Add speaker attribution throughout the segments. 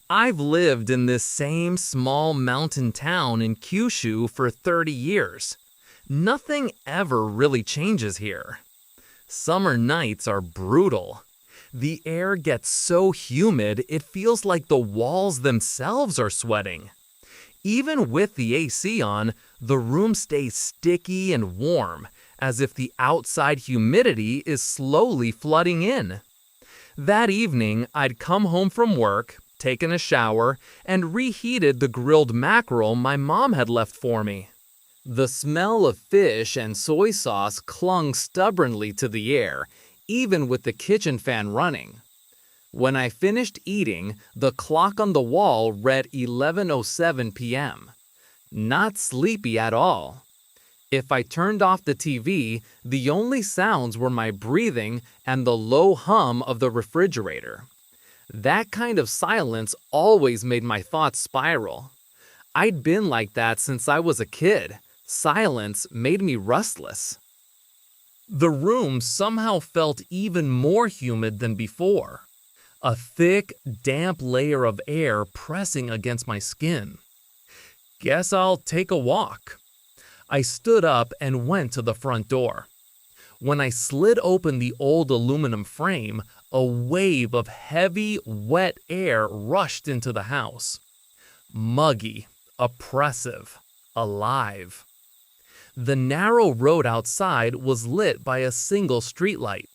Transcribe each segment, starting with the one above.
Speaker 1: I've lived in this same small mountain town in Kyushu for 30 years. Nothing ever really changes here. Summer nights are brutal. The air gets so humid it feels like the walls themselves are sweating. Even with the AC on, the room stays sticky and warm, as if the outside humidity is slowly flooding in. That evening, I'd come home from work, taken a shower, and reheated the grilled mackerel my mom had left for me. The smell of fish and soy sauce clung stubbornly to the air, even with the kitchen fan running. When I finished eating, the clock on the wall read 11:07 p.m. Not sleepy at all. If I turned off the TV, the only sounds were my breathing and the low hum of the refrigerator. That kind of silence always made my thoughts spiral. I'd been like that since I was a kid. Silence made me restless. The room somehow felt even more humid than before. A thick, damp layer of air pressing against my skin. Guess I'll take a walk. I stood up and went to the front door. When I slid open the old aluminum frame, a wave of heavy, wet air rushed into the house. Muggy, oppressive, alive. The narrow road outside was lit by a single streetlight.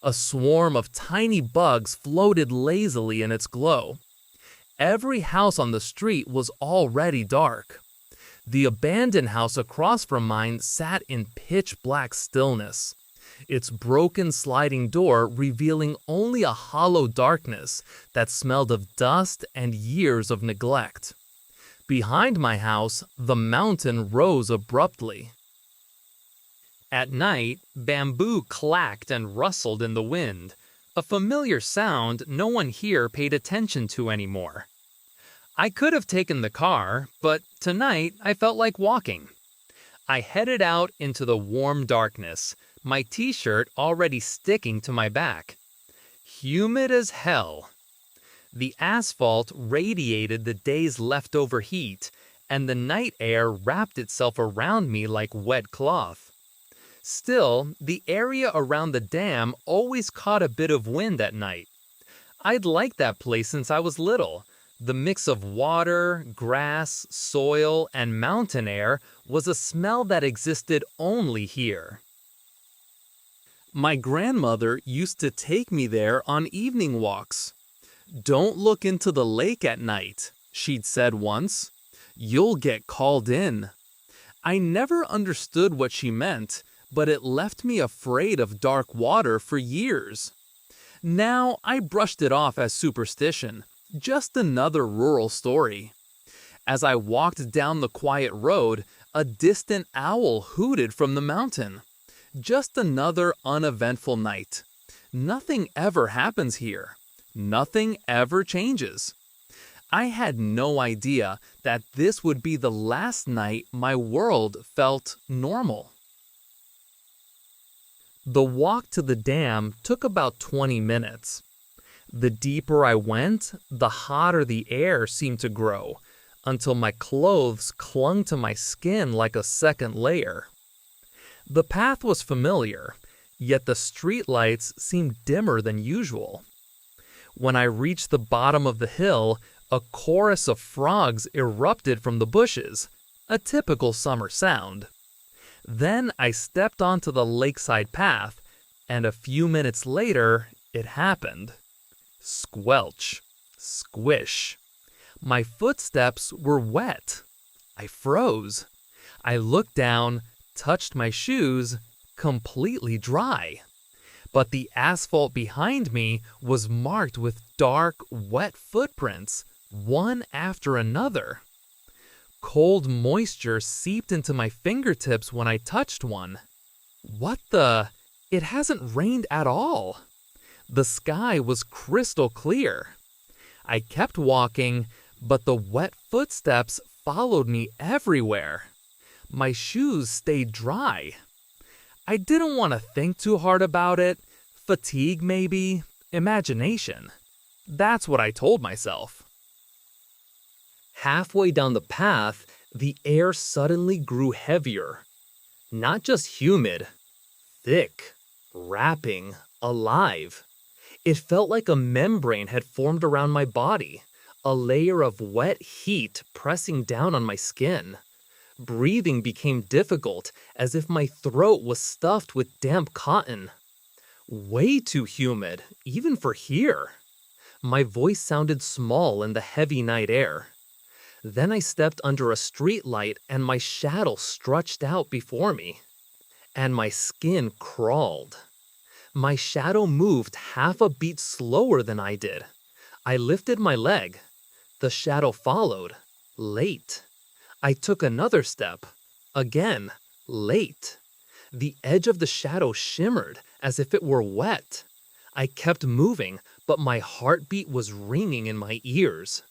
Speaker 1: A swarm of tiny bugs floated lazily in its glow. Every house on the street was already dark. The abandoned house across from mine sat in pitch-black stillness, its broken sliding door revealing only a hollow darkness that smelled of dust and years of neglect. Behind my house, the mountain rose abruptly. At night, bamboo clacked and rustled in the wind, a familiar sound no one here paid attention to anymore. I could have taken the car, but tonight I felt like walking. I headed out into the warm darkness, my t-shirt already sticking to my back. Humid as hell. The asphalt radiated the day's leftover heat, and the night air wrapped itself around me like wet cloth. Still, the area around the dam always caught a bit of wind at night. I'd liked that place since I was little. The mix of water, grass, soil, and mountain air was a smell that existed only here. My grandmother used to take me there on evening walks. "Don't look into the lake at night," she'd said once. "You'll get called in." I never understood what she meant, but it left me afraid of dark water for years. Now I brushed it off as superstition. Just another rural story. As I walked down the quiet road, a distant owl hooted from the mountain. Just another uneventful night. Nothing ever happens here. Nothing ever changes. I had no idea that this would be the last night my world felt normal. The walk to the dam took about 20 minutes. The deeper I went, the hotter the air seemed to grow, until my clothes clung to my skin like a second layer. The path was familiar, yet the streetlights seemed dimmer than usual. When I reached the bottom of the hill, a chorus of frogs erupted from the bushes, a typical summer sound. Then I stepped onto the lakeside path, and a few minutes later, it happened. Squelch. Squish. My footsteps were wet. I froze. I looked down, touched my shoes, completely dry. But the asphalt behind me was marked with dark, wet footprints, one after another. Cold moisture seeped into my fingertips when I touched one. What the? It hasn't rained at all. The sky was crystal clear. I kept walking, but the wet footsteps followed me everywhere. My shoes stayed dry. I didn't want to think too hard about it. Fatigue maybe, imagination. That's what I told myself. Halfway down the path, the air suddenly grew heavier. Not just humid, thick, wrapping, alive. It felt like a membrane had formed around my body, a layer of wet heat pressing down on my skin. Breathing became difficult, as if my throat was stuffed with damp cotton. Way too humid, even for here. My voice sounded small in the heavy night air. Then I stepped under a street light and my shadow stretched out before me. And my skin crawled. My shadow moved half a beat slower than I did. I lifted my leg. The shadow followed. Late. I took another step. Again. Late. The edge of the shadow shimmered as if it were wet. I kept moving, but my heartbeat was ringing in my ears.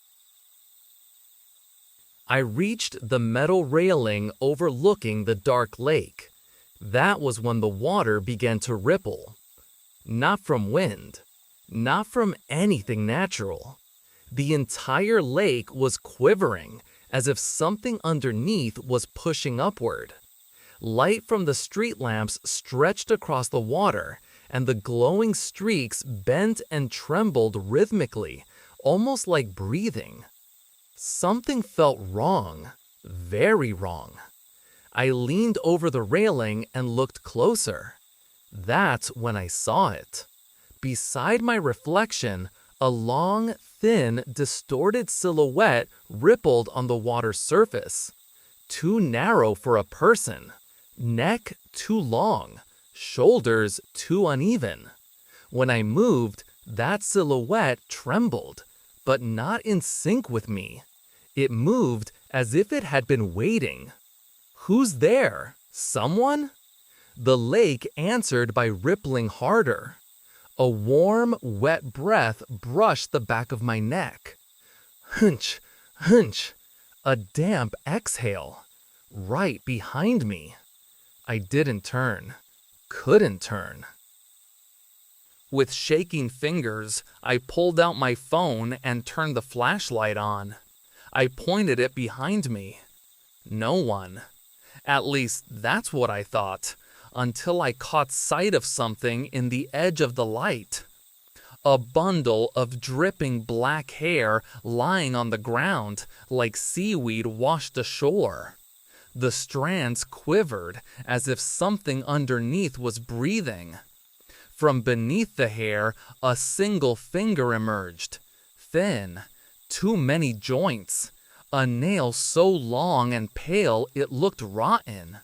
Speaker 1: I reached the metal railing overlooking the dark lake. That was when the water began to ripple. Not from wind, not from anything natural. The entire lake was quivering, as if something underneath was pushing upward. Light from the street lamps stretched across the water, and the glowing streaks bent and trembled rhythmically, almost like breathing. Something felt wrong, very wrong. I leaned over the railing and looked closer. That's when I saw it. Beside my reflection, a long, thin, distorted silhouette rippled on the water's surface. Too narrow for a person. Neck too long. Shoulders too uneven. When I moved, that silhouette trembled, but not in sync with me. It moved as if it had been waiting. Who's there? Someone? The lake answered by rippling harder. A warm, wet breath brushed the back of my neck. Hunch, hunch. A damp exhale. Right behind me. I didn't turn. Couldn't turn. With shaking fingers, I pulled out my phone and turned the flashlight on. I pointed it behind me. No one. At least that's what I thought, until I caught sight of something in the edge of the light. A bundle of dripping black hair lying on the ground like seaweed washed ashore. The strands quivered as if something underneath was breathing. From beneath the hair, a single finger emerged. Thin. Too many joints. A nail so long and pale it looked rotten.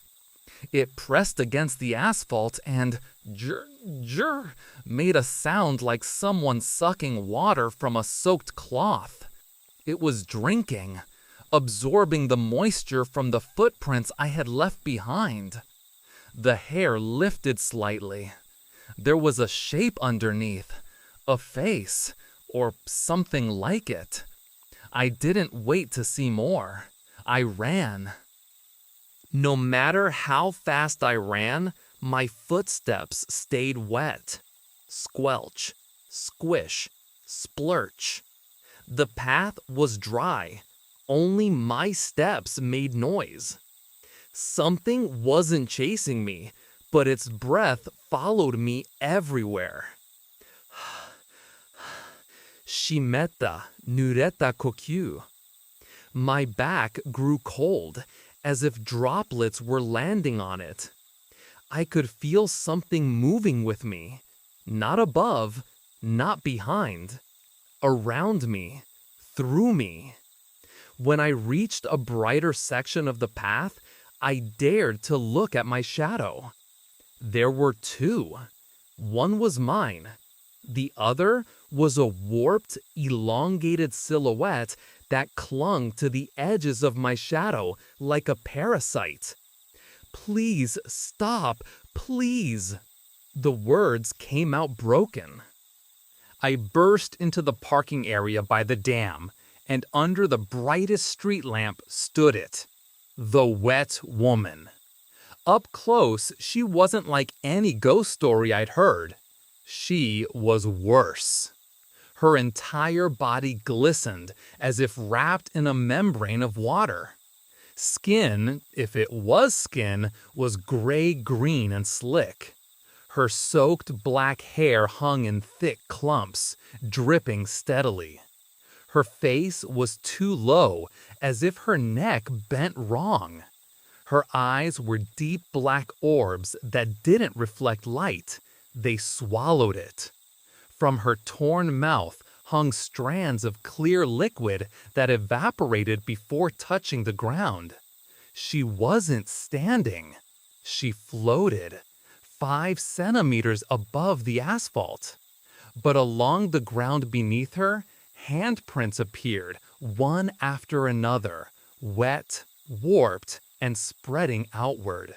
Speaker 1: It pressed against the asphalt and jur made a sound like someone sucking water from a soaked cloth. It was drinking, absorbing the moisture from the footprints I had left behind. The hair lifted slightly. There was a shape underneath, a face, or something like it. I didn't wait to see more. I ran. No matter how fast I ran, my footsteps stayed wet. Squelch, squish, splurch. The path was dry. Only my steps made noise. Something wasn't chasing me, but its breath followed me everywhere. Shimeta, nureta kokyu. My back grew cold, as if droplets were landing on it. I could feel something moving with me, not above, not behind, around me, through me. When I reached a brighter section of the path, I dared to look at my shadow. There were two. One was mine. The other was a warped, elongated silhouette that clung to the edges of my shadow like a parasite. Please stop, please. The words came out broken. I burst into the parking area by the dam, and under the brightest street lamp stood it. The wet woman. Up close, she wasn't like any ghost story I'd heard. She was worse. Her entire body glistened as if wrapped in a membrane of water. Skin, if it was skin, was gray-green and slick. Her soaked black hair hung in thick clumps, dripping steadily. Her face was too low, as if her neck bent wrong. Her eyes were deep black orbs that didn't reflect light. They swallowed it. From her torn mouth hung strands of clear liquid that evaporated before touching the ground. She wasn't standing. She floated, 5 centimeters above the asphalt. But along the ground beneath her, handprints appeared, one after another, wet, warped, and spreading outward.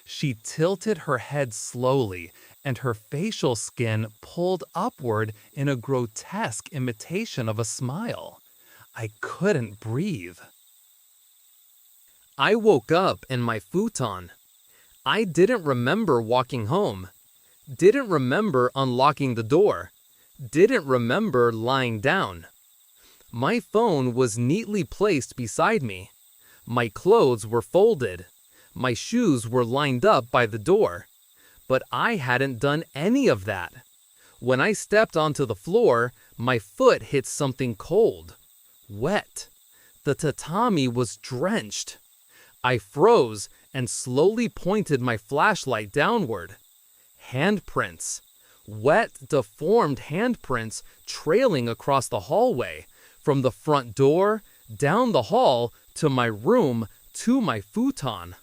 Speaker 1: She tilted her head slowly, and her facial skin pulled upward in a grotesque imitation of a smile. I couldn't breathe. I woke up in my futon. I didn't remember walking home. Didn't remember unlocking the door. Didn't remember lying down. My phone was neatly placed beside me. My clothes were folded. My shoes were lined up by the door. But I hadn't done any of that. When I stepped onto the floor, my foot hit something cold, wet. The tatami was drenched. I froze and slowly pointed my flashlight downward. Handprints. Wet, deformed handprints trailing across the hallway, from the front door, down the hall, to my room, to my futon.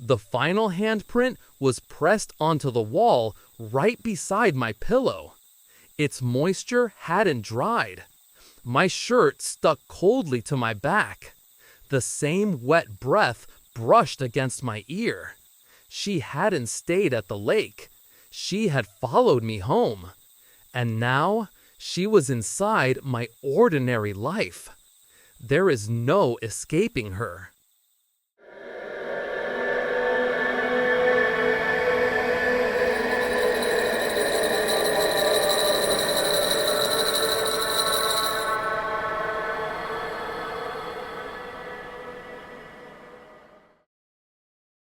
Speaker 1: The final handprint was pressed onto the wall right beside my pillow. Its moisture hadn't dried. My shirt stuck coldly to my back. The same wet breath brushed against my ear. She hadn't stayed at the lake. She had followed me home. And now she was inside my ordinary life. There is no escaping her.